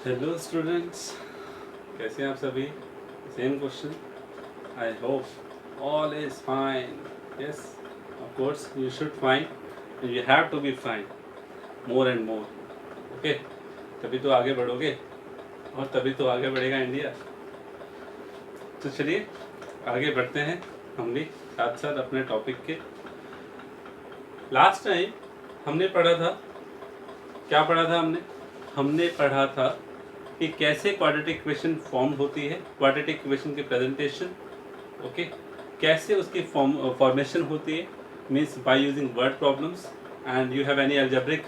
Hello students, कैसे हैं आप सभी? Same question. I hope all is fine. Yes, of course you should fine and you have to be fine more and more. Okay, तभी तो आगे बढ़ोगे और तभी तो आगे बढ़ेगा इंडिया. तो चलिए आगे बढ़ते हैं हम भी साथ साथ अपने टॉपिक के. लास्ट टाइम हमने पढ़ा था, क्या पढ़ा था हमने पढ़ा था कि कैसे क्वाड्रेटिक इक्वेशन फॉर्म होती है, क्वाड्रेटिक इक्वेशन की प्रेजेंटेशन. ओके, कैसे उसकी फॉर्मेशन होती है, means by using word problems and you have any algebraic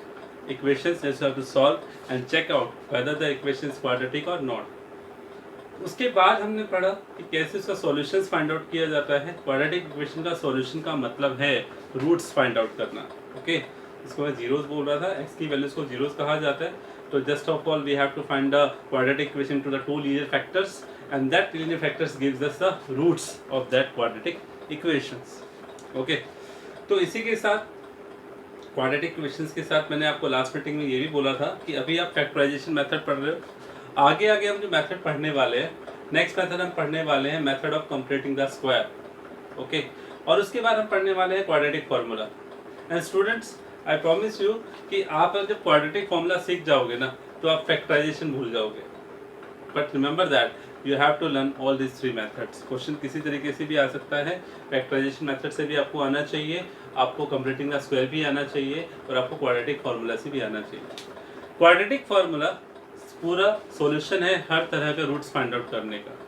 equations that you have to solve and check out whether the equation is quadratic और not. उसके बाद हमने पढ़ा कि कैसे उसका सॉल्यूशंस फाइंड आउट किया जाता है. क्वाड्रेटिक इक्वेशन का सॉल्यूशन का मतलब है रूट्स फाइंड आउट करना. ओके, इसको मैं जीरोस बोल रहा था, एक्स की वैल्यूज को जीरोस कहा जाता है. तो just of all we have to find the quadratic equation to the two linear factors and that linear factors gives us the roots of that quadratic equations. Okay, तो इसी के साथ क्वाड्रेटिक इक्वेशंस के साथ मैंने आपको लास्ट मीटिंग में ये भी बोला था कि अभी आप फैक्टराइजेशन मेथड पढ़ रहे हो. आगे आगे हम जो मेथड पढ़ने वाले हैं, नेक्स्ट मेथड हम पढ़ने वाले हैं method of completing the square. Okay, और उसके बाद हम पढ़ने वाले हैं quadratic formula. And students, I promise you कि आप जब क्वाड्रेटिक फार्मूला सीख जाओगे ना तो आप फैक्टराइजेशन भूल जाओगे. But remember that you have to learn all this three methods. Question किसी तरीके से भी आ सकता है, फैक्टराइजेशन मेथड से भी आपको आना चाहिए, आपको कंप्लीटिंग द स्क्वायर भी आना चाहिए और आपको क्वाड्रेटिक फार्मूला से भी आना चाहिए. क्वाड्रेटिक फार्मूला पूरा सॉल्यूशन है हर तरह के रूट्स फाइंड आउट करने का.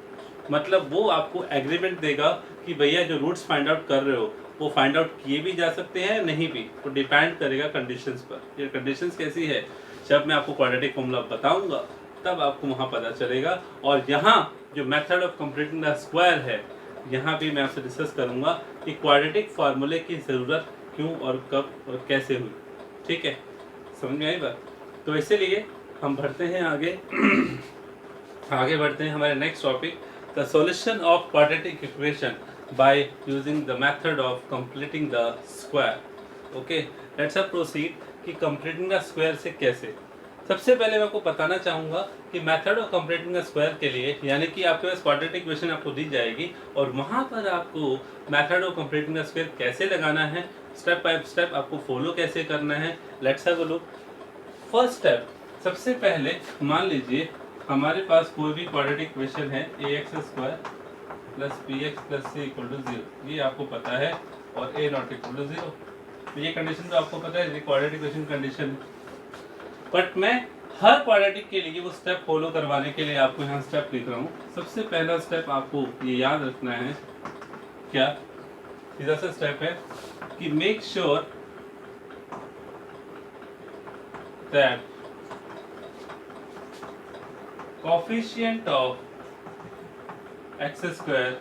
मतलब वो आपको एग्रीमेंट देगा कि भैया जो रूट्स फाइंड आउट कर रहे हो वो फाइंड आउट किए भी जा सकते हैं, नहीं भी, तो डिपेंड करेगा कंडीशंस पर. ये कंडीशंस कैसी है, जब मैं आपको क्वाड्रेटिक फॉर्मूला बताऊंगा तब आपको वहाँ पता चलेगा. और यहाँ जो method of completing the square है, यहाँ भी मैं आपसे डिस्कस करूँगा कि क्वाड्रेटिक फार्मूले की ज़रूरत क्यों और कब और कैसे हुई. ठीक है, समझ में आई बात? तो इसीलिए हम बढ़ते हैं आगे आगे बढ़ते हैं हमारे next topic, the solution of quadratic equation by using the method of completing the square. Okay, let's proceed कि कंप्लीटिंग द स्क्वायर से कैसे. सबसे पहले मैं आपको बताना चाहूँगा कि method of completing the square के लिए, यानी कि आपके पास क्वाड्रेटिक इक्वेशन आपको दी जाएगी और वहाँ पर आपको method of completing the square कैसे लगाना है, स्टेप बाय स्टेप आपको फॉलो कैसे करना है. Let's have a look. First step, सबसे पहले मान लीजिए हमारे पास कोई भी क्वाड्रेटिक इक्वेशन है ax² plus bx plus c equal to 0. ये आपको पता है और a नॉट इक्वल टू 0. तो ये कंडीशन तो आपको पता है, ये क्वाड्रेटिक इक्वेशन कंडीशन है. बट मैं हर क्वाड्रेटिक के लिए वो स्टेप फॉलो करवाने के लिए आपको यहाँ स्टेप लिख रहा हूँ. सबसे पहला स्टेप आपको ये याद रखना है, क्या सीधा सा स्टेप है कि make sure that coefficient of x square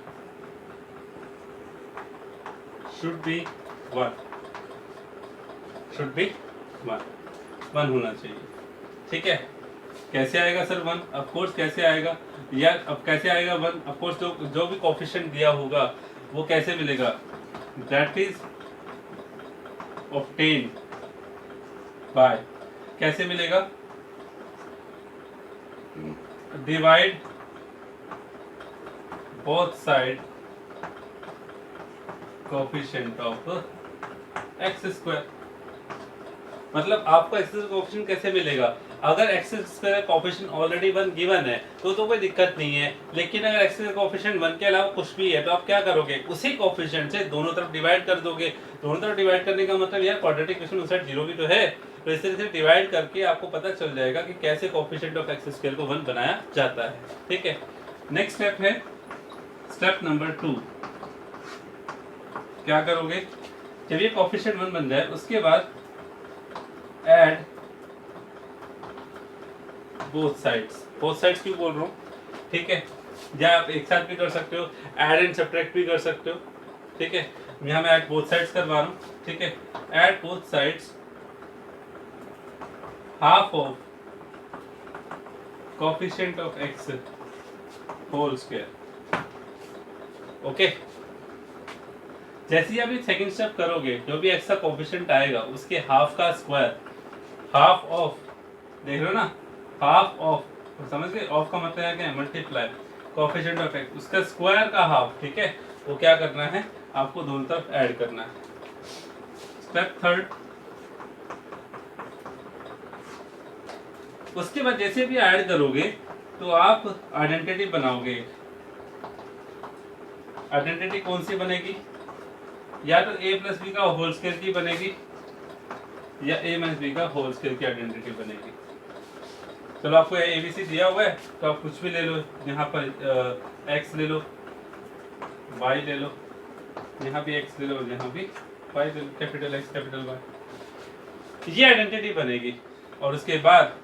should be 1 होना चाहिए. ठीक है, कैसे आएगा सर 1? ऑफ कोर्स कैसे आएगा, या अब कैसे आएगा 1? ऑफ कोर्स जो भी कोएफिशिएंट दिया होगा वो कैसे मिलेगा, दैट इज ऑब्टेन बाय, कैसे मिलेगा, divide both side coefficient of x square. मतलब आपको एक्स स्क्वायर कोएफिशिएंट कैसे मिलेगा, अगर x square coefficient already 1 given है तो कोई दिक्कत नहीं है. लेकिन अगर एक्स स्क्वायर कोएफिशिएंट 1 के अलावा कुछ भी है तो आप क्या करोगे, उसी कोएफिशिएंट से दोनों तरफ डिवाइड कर दोगे. दोनों तरफ डिवाइड करने का मतलब यार क्वाड्रेटिक इक्वेशन उस साइड 0 भी तो है, तो इस तरह से डिवाइड करके आपको पता चल जाएगा कि कैसे कोएफिशिएंट ऑफ एक्स स्क्वायर को 1 बनाया जाता है. ठीक है, नेक्स्ट स्टेप है स्टेप नंबर 2. क्या करोगे, जब ये कोएफिशिएंट 1 बन जाए उसके बाद ऐड बोथ साइड्स क्यों बोल रहा हूँ, ठीक है, या आप एक साथ भी कर सकते हो, ऐड एंड सब्ट्रैक्ट भी कर सकते हो. ठीक है, यहाँ मैं ऐड बोथ साइड्स करवा रहा हूँ. ठीक है, add both sides half of coefficient of x whole square. Okay, जैसे ही आप ये सेकंड स्टेप करोगे, जो भी x का कोएफिशिएंट आएगा उसके हाफ का स्क्वायर, हाफ ऑफ, देख रहे हो ना, हाफ ऑफ तो समझ गए, ऑफ का मतलब है क्या, मल्टीप्लाई कोएफिशिएंट ऑफ एक्स, उसका स्क्वायर का हाफ, ठीक है, वो क्या करना है आपको दोनों तरफ ऐड करना है। स्टेप थर्ड, उसके बाद जैसे भी ऐड करोगे तो आप आइडेंटिटी बनाओगे। आइडेंटिटी कौन सी बनेगी, या तो a प्लस बी का होल स्क्वायर की बनेगी या a माइनस बी का होल स्क्वायर की आइडेंटिटी बनेगी। चलो आपको ABC दिया हुआ है तो आप कुछ भी ले लो, यहाँ पर x ले लो, y ले लो, यहाँ भी x ले लो, यहाँ भी y ले लो, कैपिटल X कैपिटल Y, ये आइडेंटिटी बनेगी। और उसके बाद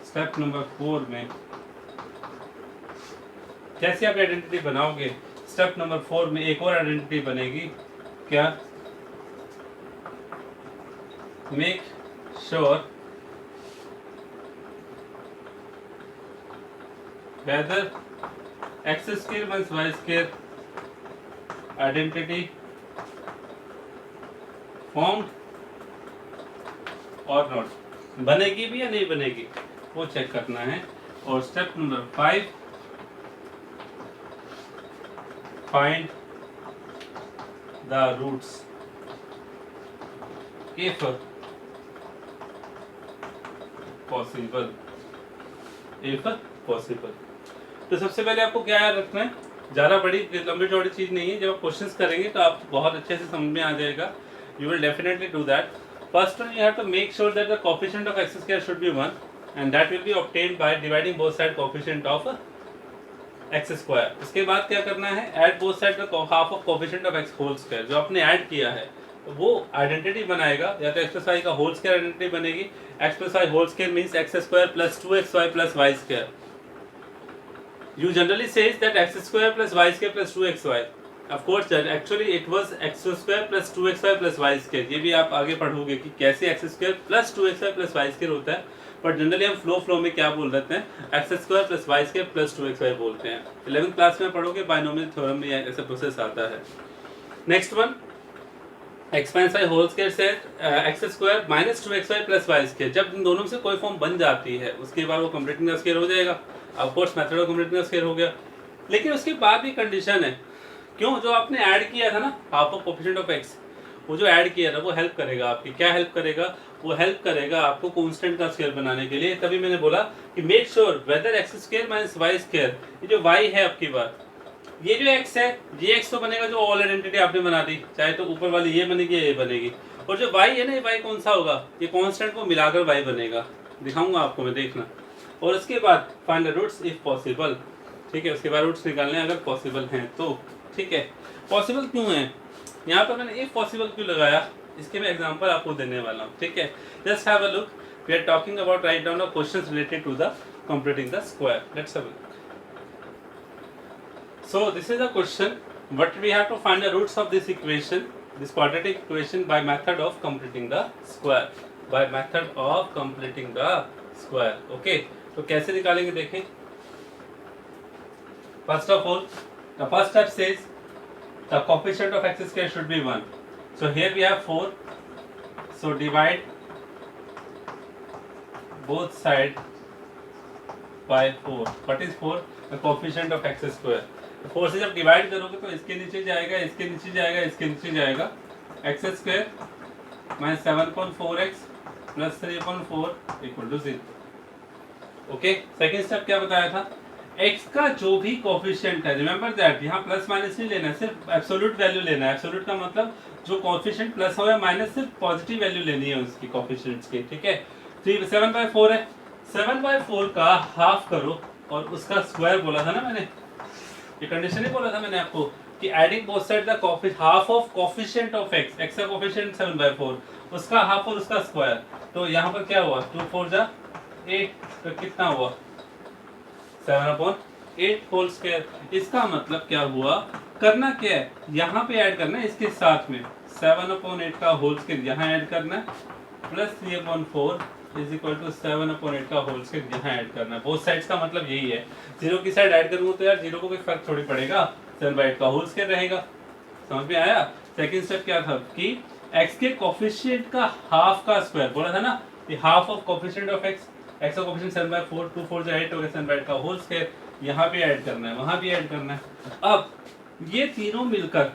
स्टेप नंबर 4 में जैसे आप आइडेंटिटी बनाओगे, स्टेप नंबर 4 में एक और आइडेंटिटी बनेगी, क्या, make sure whether x square minus y square identity formed और नॉट, बनेगी भी या नहीं बनेगी वो चेक करना है। और step number 5, find the roots if possible, if possible. तो सबसे पहले आपको क्या याद रखना है, ज़्यादा बड़ी लंबी चौड़ी चीज़ नहीं है, जब आप क्वेश्चंस करेंगे तो आप बहुत अच्छे से समझ में आ जाएगा, you will definitely do that. First one, you have to make sure that the coefficient of x square should be 1 and that will be obtained by dividing both side coefficient of x square. इसके बाद क्या करना है, add both side the half of coefficient of x whole square, जो आपने add किया है तो वो आइडेंटिटी बनाएगा, या तो एक्स प्लस वाई का होल स्क्वायर आइडेंटिटी बनेगी, x plus y whole square means x square plus 2xy plus y square. You generally says that x square plus y square plus 2xy. Of course, that actually it was x square plus 2xy plus y square. ये भी आप आगे पढ़ोगे कि कैसे x square plus 2xy plus y square होता है, but generally हम फ्लो में क्या बोल देते हैं, x square plus y square plus 2xy बोलते हैं। 11th क्लास में पढ़ोगे, बाइनोमियल थ्योरम में ऐसा प्रोसेस आता है। Next one, x minus y whole square से x square minus 2xy plus y square, जब इन दोनों से कोई फॉर्म बन जाती है उसके बाद वो कंप्लीटिंग द स्क्वायर हो जाएगा। Of course method of completing the square हो गया, लेकिन उसके बाद भी कंडीशन है, क्यों, जो आपने ऐड किया था ना half of coefficient of x, वो जो ऐड किया था वो हेल्प करेगा आपकी, क्या हेल्प करेगा, वो हेल्प करेगा आपको कांस्टेंट का स्क्वायर बनाने के लिए। तभी मैंने बोला कि make sure whether x square minus y square, ये जो वाई है आपकी बात, ये जो x है ये x तो बनेगा जो ऑल आइडेंटिटी आपने बना दी, चाहे तो ऊपर वाली ये बनेगी या ये बनेगी, और जो y है ना ये y कौन सा होगा, ये कांस्टेंट को मिलाकर y बनेगा, दिखाऊंगा आपको मैं, देखना। और उसके बाद find the roots if possible, ठीक है, उसके बाद रूट्स निकालने अगर पॉसिबल हैं तो, ठीक है। पॉसिबल क्यों है, यहाँ पर मैंने इफ पॉसिबल क्यों लगाया, इसके मैं एग्जाम्पल आपको देने वाला हूँ, ठीक है। Just have a look, we are talking about right down the questions related to the completing the square, let's have a look. So this is a question, but we have to find the roots of this equation, this quadratic equation, by method of completing the square, by method of completing the square, okay। तो कैसे निकालेंगे देखें। First of all, the first step says the coefficient of x square should be 1. So here we have 4, so divide both sides by 4. What is 4? The coefficient of x square. 4 से जब divide करोगे तो इसके नीचे जाएगा, इसके नीचे जाएगा, इसके नीचे जाएगा, x square minus 7/4x plus 3/4 equal to 0। Okay, second step क्या बताया था, x का जो भी कोफिशिएंट है, रिमेंबर दैट, यहाँ प्लस माइनस नहीं लेना है, सिर्फ एब्सोल्यूट वैल्यू लेना है। एब्सोल्यूट का मतलब जो कोफिशिएंट प्लस हो या माइनस, सिर्फ पॉजिटिव वैल्यू लेनी है उसकी कोफिशिएंट्स की, ठीक है। 7/4 है, 7/4 का हाफ करो, और उसका स्क्वायर बोला था ना मैंने, ये कंडीशन ही बोला था मैंने आपको कि adding both side the half of coefficient of x, x का कोफिशिएंट 7/4, उसका हाफ और उसका स्क्वायर, तो यहाँ पर क्या हुआ, 2 4 जा 8, तो कितना हुआ 7/8 होल स्क्वायर। इसका मतलब क्या हुआ, करना क्या है, यहाँ पे ऐड करना है इसके साथ में 7/8 का होल स्क्वायर यहाँ ऐड करना है, प्लस 3/4 इज इक्वल टू 7/8 का होल स्क्वायर यहाँ ऐड करना है। बोथ साइड्स का मतलब यही है, जीरो की साइड ऐड करूंगा तो यार जीरो को कोई फर्क थोड़ी पड़ेगा, 7/8 का होल स्क्वायर रहेगा। समझ में आया। सेकंड स्टेप क्या था कि x के कोफिशिएंट का हाफ का स्क्वायर बोला था ना, ये half of coefficient of x, x का कोफिशिएंट 7/4, 2 4 जो 8 हो गया 7/8 का होल स्क्वायर, यहाँ पे ऐड करना है, वहाँ भी ऐड करना है। अब ये तीनों मिलकर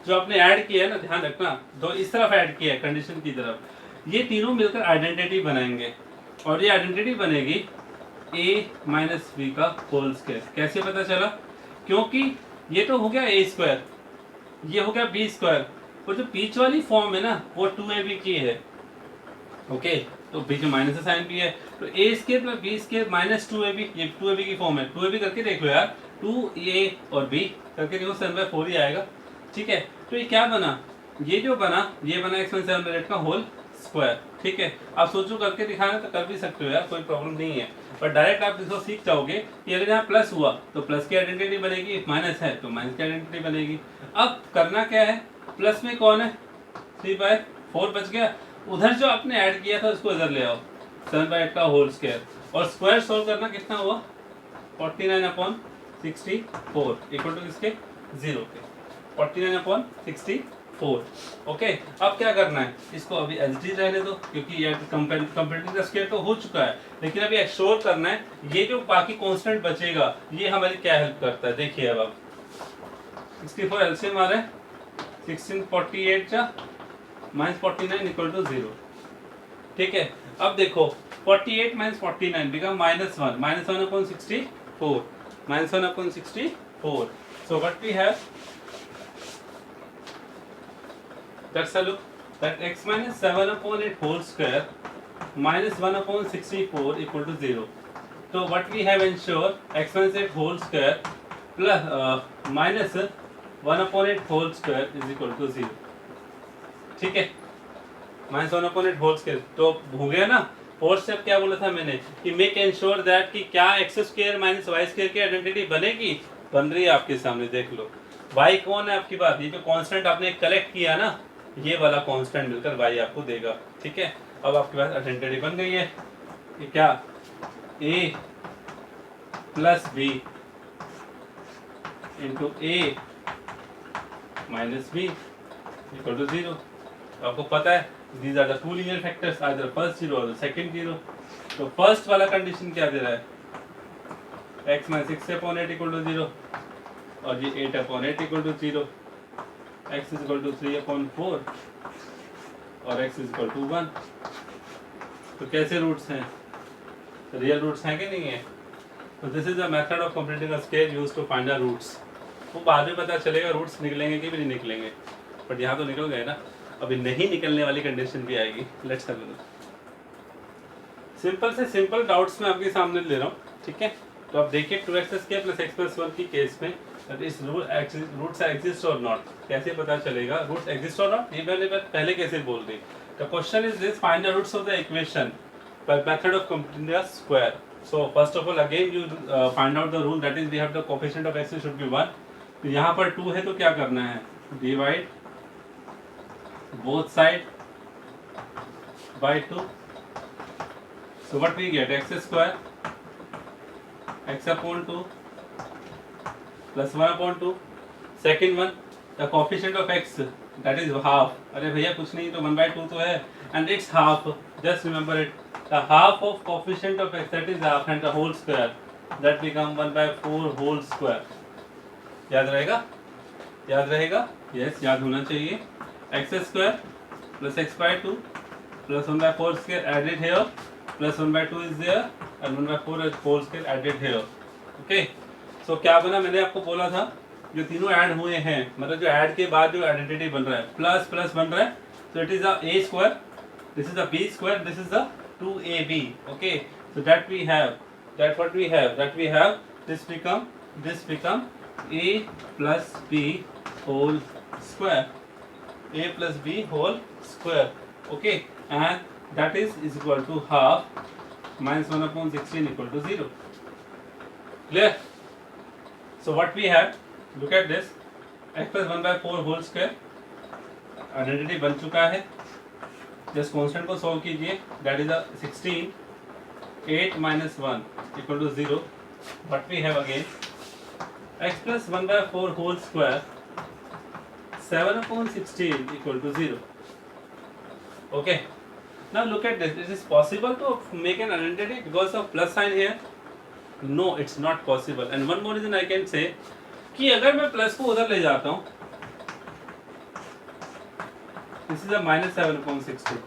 जो आपने ऐड किया है ना, ध्यान रखना, तो इस तरफ ऐड किया है कंडीशन की तरफ, ये तीनों मिलकर आइडेंटिटी बनाएंगे और ये आइडेंटिटी बनेगी a माइनस बी का होल स्क्वायर। कैसे पता चला? क्योंकि ये तो हो गया a स्क्वायर, ये हो गया b स्क्वायर, और जो बीच वाली फॉर्म है ना वो 2ab की है। ओके, तो बीच में माइनस का साइन भी है, तो a square plus b square minus 2ab, ये 2ab की फॉर्म है। 2ab करके देख लो यार, 2a और b करके देखो 7/4 ही आएगा। ठीक है, तो ये क्या बना? ये जो बना ये बना x माइनस 7/8 का होल स्क्वायर। ठीक है, आप सोचो करके दिखाना तो कर भी सकते हो यार, कोई प्रॉब्लम नहीं है, पर डायरेक्ट आप इसको सीख जाओगे कि अगर यहाँ प्लस हुआ तो प्लस की आइडेंटिटी बनेगी, माइनस है तो माइनस की आइडेंटिटी बनेगी। अब करना क्या है, प्लस में कौन है? 3/4 बच गया, उधर जो आपने ऐड किया था उसको इधर ले आओ, 7/8 का होल स्क्वायर, और स्क्वायर सोल्व करना कितना हुआ? 49/64 इक्वल टू इसके 0 के, 49/64। ओके, अब क्या करना है, इसको अभी एज डी रहने दो, क्योंकि ये कंप्लीटिंग द स्क्वायर तो हो चुका है, लेकिन अभी एक्सप्लोर करना है ये जो बाकी कांस्टेंट बचेगा ये हमारी क्या हेल्प करता है। देखिए अब आप 64 एलसीएम आ रहा है, 1648 जा माइनस 49 इक्वल टू 0। ठीक है, अब देखो 48 minus 49 become -1, -1/64, -1/64। So what we have, that's a look, that x minus 7/8 whole square minus 1/64 equal to 0. So what we have ensure, x minus 8 whole square plus minus 1/8 whole square is equal to 0. ठीक है, minus 1/8 whole square तो हो गया ना। Fourth step क्या बोला था मैंने कि मेक एंश्योर दैट कि क्या x square minus y square की आइडेंटिटी बनेगी, बन रही है आपके सामने, देख लो। वाई कौन है आपकी बात, ये जो कांस्टेंट आपने कलेक्ट किया ना, ये वाला कांस्टेंट मिलकर वाई आपको देगा। ठीक है, अब आपके पास आइडेंटिटी बन गई है, ये क्या, a plus B into A minus B equal to 0। आपको पता है these are the two linear factors, either first zero or the second zero। तो फर्स्ट वाला कंडीशन क्या दे रहा है, x माइनस 6/8 इक्वल टू 0 और ये 8/8 equal to 0, x is equal to 3/4 और x इज इक्वल टू 1। तो कैसे रूट्स हैं, रियल रूट्स हैं कि नहीं है? तो this is the method of completing a scale used to find the roots. वो बाद में पता चलेगा रूट्स निकलेंगे कि भी नहीं निकलेंगे, बट यहाँ तो निकल गए ना। अभी नहीं निकलने वाली कंडीशन भी आएगी, let's have a look. Simple से सिंपल डाउट्स मैं आपके सामने ले रहा हूँ। ठीक है, तो आप देखिए 2x² प्लस x प्लस 1 की केस में इस रूट्स एग्जिस्ट और नॉट, कैसे पता चलेगा रूट्स एग्जिस्ट और नॉट, ये मैंने पहले कैसे बोल दी। The question is this, find the roots of the equation by method of completing the square. So first of all again you find out the rule, that is we have the coefficient of x should be 1। तो यहाँ पर 2 है तो क्या करना है, divide both side by 2। So what we get, x square x/2 plus 1/2। second one, the coefficient of x that is half। अरे भैया कुछ नहीं तो 1/2 तो है, and it's half, just remember it, the half of coefficient of x that is half and the whole square that become 1/4 whole square। याद रहेगा, याद रहेगा, yes याद होना चाहिए। x² plus x/2 plus 1/4 square added here plus 1/2 is there and 1/4 whole square added here। okay, so क्या बना, मैंने आपको बोला था जो तीनों ऐड हुए हैं, मतलब जो ऐड के बाद जो आइडेंटिटी बन रहा है प्लस प्लस बन रहा है, so it is a a square, this is a b square, this is the 2ab। okay, so that we have, that what we have, that we have this become a plus b whole square, a plus b whole square। okay, and that is equal to half minus 1/16 equal to 0। clear? So what we have, look at this, x plus 1/4 whole square identity बन चुका है। Just constant को solve कीजिए, that is 16, 8 minus 1 equal to 0। what we have again, x plus 1/4 whole square 7/16 equal to 0। okay, Now look at this. It is possible to make an identity because of plus sign here? No, it's not possible. And one more reason I can say कि अगर मैं plus को उधर ले जाता हूँ, this is a minus 7/16.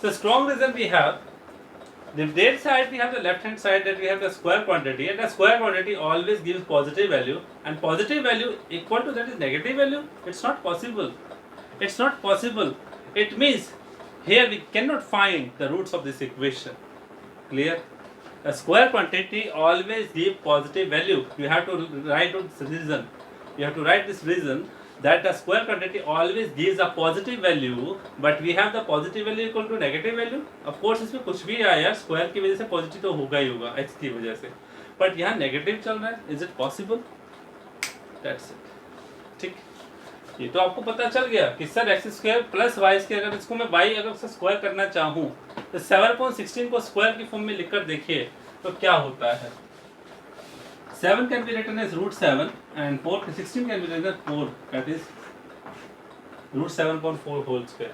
So strong reason we have. The right side we have the left hand side that we have the square quantity, and the square quantity always gives positive value, and positive value equal to that is negative value. It's not possible. It's not possible. It means here we cannot find the roots of this equation. Clear? A square quantity always give positive value. You have to write this reason. You have to write this reason that the square quantity always gives a positive value, but we have the positive value equal to negative value. Of course इसमें कुछ भी आया square की वजह से positive तो होगा ही होगा x की वजह से, बट यहाँ नेगेटिव चल रहा है. Is it possible? That's it. ठीक, ये तो आपको पता चल गया कि sir x square plus y square, अगर इसको मैं वाई अगर उससे स्क्वायर करना चाहूँ तो 7/16 को स्क्वायर की फॉर्म में लिखकर देखिए तो क्या होता है. 7 can be written as √7 and 16 can be written as 4, that is √7/4 whole square.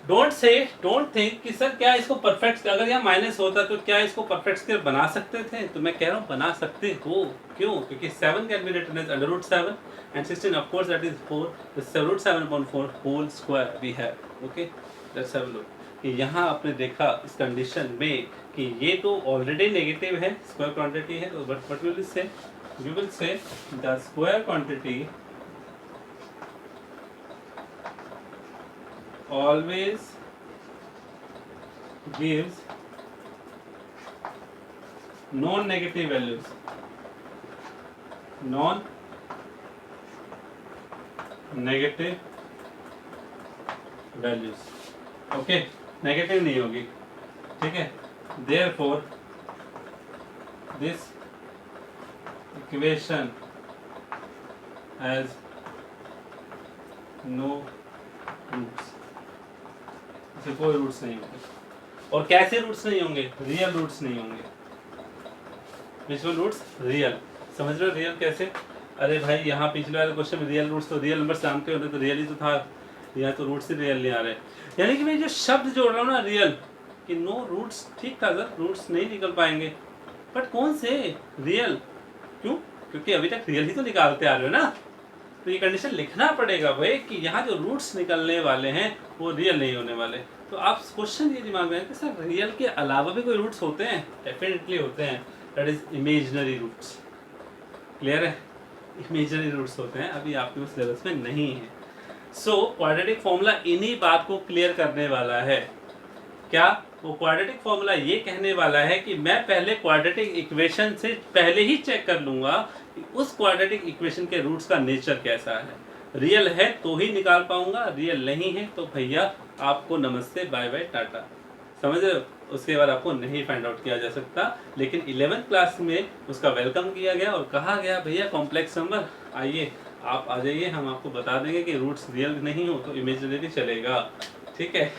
Don't think कि सर क्या इसको परफेक्ट, अगर यहाँ माइनस होता तो क्या इसको परफेक्ट स्क्वायर बना सकते थे? तो मैं कह रहा हूँ बना सकते हो. क्यों? क्योंकि 7 can be written as √7 and 16 of course that is 4. The √7/4 whole square we have. Okay, let's have a look. कि यहाँ आपने देखा इस कंडीशन में कि ये तो ऑलरेडी नेगेटिव है, स्क्वायर क्वांटिटी है, तो what will say we will say the square quantity always gives non negative values, non negative values. Okay, negative नहीं होगी. ठीक है, therefore this equation has no roots. इसे कोई रूट्स नहीं होंगे. और कैसे रूट्स नहीं होंगे? रियल रूट्स नहीं होंगे. Visual roots real. समझ रहे हो रियल कैसे? अरे भाई यहाँ पिछले वाले क्वेश्चन में रियल रूट्स तो रियल नंबर जानते हो तो रियल ही तो था, यहाँ तो रूट्स ही रियल नहीं आ रहे. यानी कि मैं जो शब्द जोड़ रहा हूँ ना रियल कि नो रूट्स, ठीक था सर, रूट्स नहीं निकल पाएंगे, बट कौन से रियल? क्यों? क्योंकि अभी तक रियल ही तो निकालते आ रहे हो ना, तो ये कंडीशन लिखना पड़ेगा भाई कि यहाँ जो रूट्स निकलने वाले हैं वो रियल नहीं होने वाले. तो आप क्वेश्चन ये दिमाग में है कि सर रियल के अलावा भी कोई रूट्स होते हैं? डेफिनेटली होते हैं. That is imaginary roots. Clear है? इमेजिनरी रूट्स होते हैं, अभी आपके उस सिलेबस में नहीं है. सो क्वाड्रेटिक फॉर्मूला इन्हीं बात को क्लियर करने वाला है. क्या? वो क्वाड्रेटिक फॉर्मूला ये कहने वाला है कि मैं पहले क्वाड्रेटिक इक्वेशन से पहले ही चेक कर लूँगा कि उस क्वाड्रेटिक इक्वेशन के रूट्स का नेचर कैसा है. रियल है तो ही निकाल पाऊँगा, रियल नहीं है तो भैया आपको नमस्ते, बाय बाय, टाटा. समझ रहे हो? उसके बाद आपको नहीं फाइंड आउट किया जा सकता. लेकिन 11th क्लास में उसका वेलकम किया गया और कहा गया भैया कॉम्प्लेक्स नंबर आइए, आप आ जाइए, हम आपको बता देंगे कि रूट्स रियल नहीं हो तो इमेजिनरी चलेगा. ठीक है.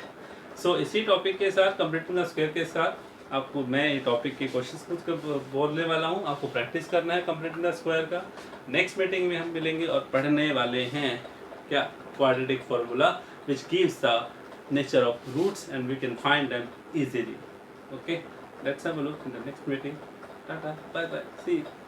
सो इसी टॉपिक के साथ, कंप्लीटिंग द स्क्वायर के साथ, आपको मैं ये टॉपिक के क्वेश्चंस कुछ बोलने वाला हूँ. आपको प्रैक्टिस करना है कंप्लीटिंग द स्क्वायर का. नेक्स्ट मीटिंग में हम मिलेंगे और पढ़ने वाले हैं क्या? Quadratic formula which gives the nature of roots and we can find them easily. Okay, let's have a look in the next meeting. Tata, bye bye, see you.